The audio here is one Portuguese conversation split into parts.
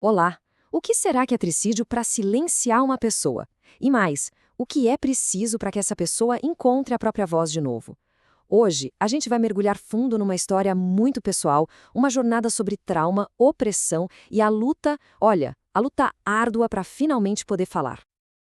Olá! O que será que é tricídio para silenciar uma pessoa? E mais, o que é preciso para que essa pessoa encontre a própria voz de novo? Hoje, a gente vai mergulhar fundo numa história muito pessoal, uma jornada sobre trauma, opressão e a luta árdua para finalmente poder falar.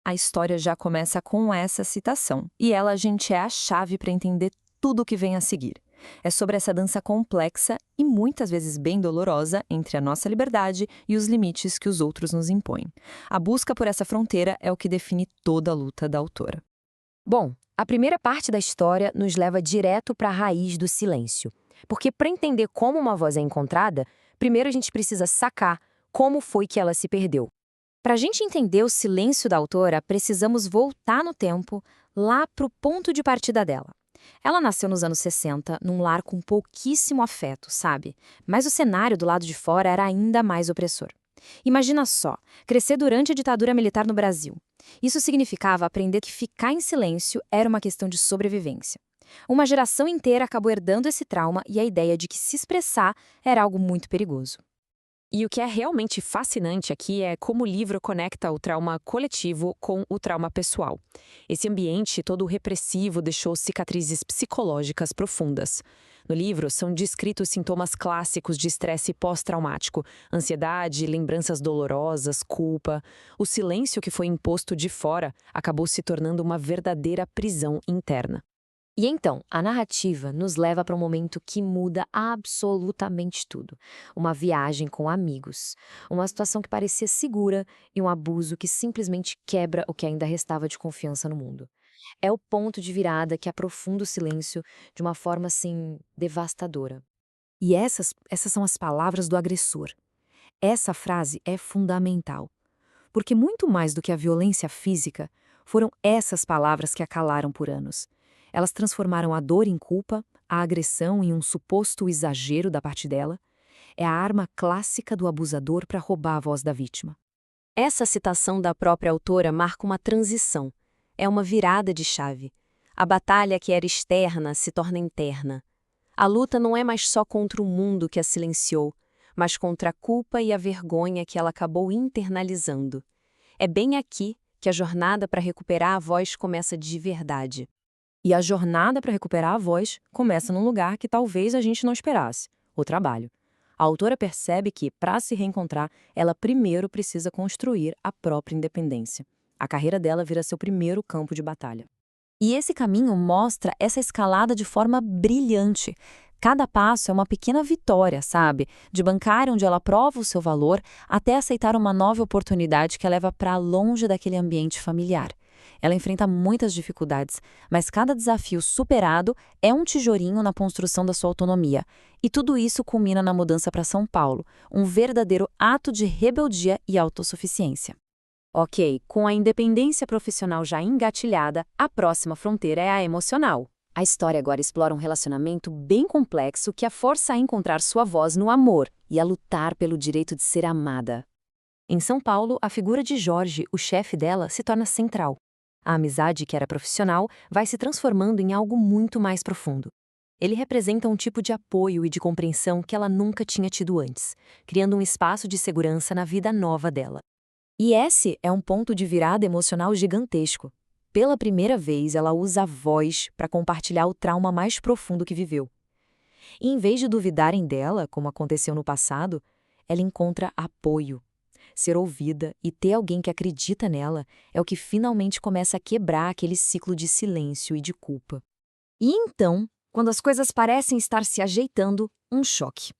A história já começa com essa citação, e ela, gente, é a chave para entender tudo o que vem a seguir. É sobre essa dança complexa e muitas vezes bem dolorosa entre a nossa liberdade e os limites que os outros nos impõem. A busca por essa fronteira é o que define toda a luta da autora. Bom, a primeira parte da história nos leva direto para a raiz do silêncio. Porque para entender como uma voz é encontrada, primeiro a gente precisa sacar como foi que ela se perdeu. Para a gente entender o silêncio da autora, precisamos voltar no tempo, lá para o ponto de partida dela. Ela nasceu nos anos 60, num lar com pouquíssimo afeto, sabe? Mas o cenário do lado de fora era ainda mais opressor. Imagina só, crescer durante a ditadura militar no Brasil. Isso significava aprender que ficar em silêncio era uma questão de sobrevivência. Uma geração inteira acabou herdando esse trauma e a ideia de que se expressar era algo muito perigoso. E o que é realmente fascinante aqui é como o livro conecta o trauma coletivo com o trauma pessoal. Esse ambiente todo repressivo deixou cicatrizes psicológicas profundas. No livro, são descritos sintomas clássicos de estresse pós-traumático: ansiedade, lembranças dolorosas, culpa. O silêncio que foi imposto de fora acabou se tornando uma verdadeira prisão interna. E então, a narrativa nos leva para um momento que muda absolutamente tudo. Uma viagem com amigos, uma situação que parecia segura e um abuso que simplesmente quebra o que ainda restava de confiança no mundo. É o ponto de virada que aprofunda o silêncio de uma forma, assim, devastadora. E essas são as palavras do agressor. Essa frase é fundamental, porque muito mais do que a violência física, foram essas palavras que a calaram por anos. Elas transformaram a dor em culpa, a agressão em um suposto exagero da parte dela. É a arma clássica do abusador para roubar a voz da vítima. Essa citação da própria autora marca uma transição. É uma virada de chave. A batalha que era externa se torna interna. A luta não é mais só contra o mundo que a silenciou, mas contra a culpa e a vergonha que ela acabou internalizando. É bem aqui que a jornada para recuperar a voz começa de verdade. E a jornada para recuperar a voz começa num lugar que talvez a gente não esperasse: o trabalho. A autora percebe que, para se reencontrar, ela primeiro precisa construir a própria independência. A carreira dela vira seu primeiro campo de batalha. E esse caminho mostra essa escalada de forma brilhante. Cada passo é uma pequena vitória, sabe? De bancar onde ela prova o seu valor até aceitar uma nova oportunidade que a leva para longe daquele ambiente familiar. Ela enfrenta muitas dificuldades, mas cada desafio superado é um tijolinho na construção da sua autonomia. E tudo isso culmina na mudança para São Paulo, um verdadeiro ato de rebeldia e autossuficiência. Ok, com a independência profissional já engatilhada, a próxima fronteira é a emocional. A história agora explora um relacionamento bem complexo que a força a encontrar sua voz no amor e a lutar pelo direito de ser amada. Em São Paulo, a figura de Jorge, o chefe dela, se torna central. A amizade, que era profissional, vai se transformando em algo muito mais profundo. Ele representa um tipo de apoio e de compreensão que ela nunca tinha tido antes, criando um espaço de segurança na vida nova dela. E esse é um ponto de virada emocional gigantesco. Pela primeira vez, ela usa a voz para compartilhar o trauma mais profundo que viveu. E em vez de duvidarem dela, como aconteceu no passado, ela encontra apoio. Ser ouvida e ter alguém que acredita nela é o que finalmente começa a quebrar aquele ciclo de silêncio e de culpa. E então, quando as coisas parecem estar se ajeitando, um choque.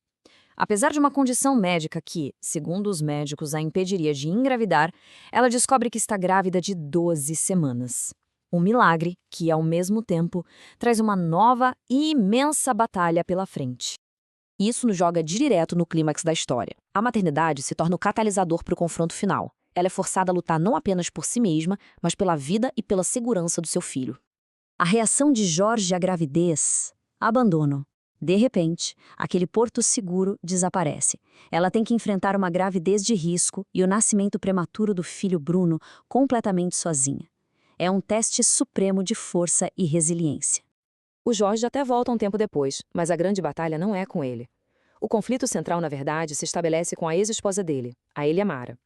Apesar de uma condição médica que, segundo os médicos, a impediria de engravidar, ela descobre que está grávida de 12 semanas. Um milagre que, ao mesmo tempo, traz uma nova e imensa batalha pela frente. Isso nos joga direto no clímax da história. A maternidade se torna o catalisador para o confronto final. Ela é forçada a lutar não apenas por si mesma, mas pela vida e pela segurança do seu filho. A reação de Jorge à gravidez: abandono. De repente, aquele porto seguro desaparece. Ela tem que enfrentar uma gravidez de risco e o nascimento prematuro do filho Bruno completamente sozinha. É um teste supremo de força e resiliência. O Jorge até volta um tempo depois, mas a grande batalha não é com ele. O conflito central, na verdade, se estabelece com a ex-esposa dele, a Eliamara.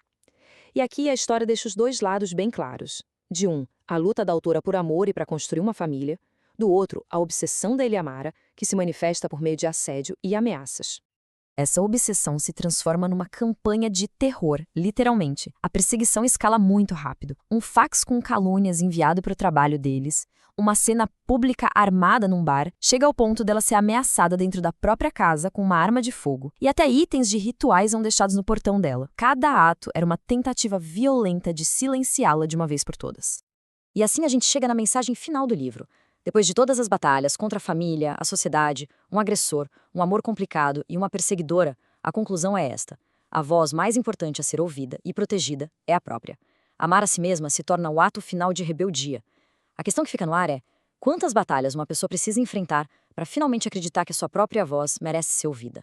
E aqui a história deixa os dois lados bem claros. De um, a luta da autora por amor e para construir uma família. Do outro, a obsessão da Eliamara, que se manifesta por meio de assédio e ameaças. Essa obsessão se transforma numa campanha de terror, literalmente. A perseguição escala muito rápido. Um fax com calúnias enviado para o trabalho deles, uma cena pública armada num bar, chega ao ponto dela ser ameaçada dentro da própria casa com uma arma de fogo. E até itens de rituais são deixados no portão dela. Cada ato era uma tentativa violenta de silenciá-la de uma vez por todas. E assim a gente chega na mensagem final do livro. Depois de todas as batalhas contra a família, a sociedade, um agressor, um amor complicado e uma perseguidora, a conclusão é esta. A voz mais importante a ser ouvida e protegida é a própria. Amar a si mesma se torna o ato final de rebeldia. A questão que fica no ar é: quantas batalhas uma pessoa precisa enfrentar para finalmente acreditar que a sua própria voz merece ser ouvida?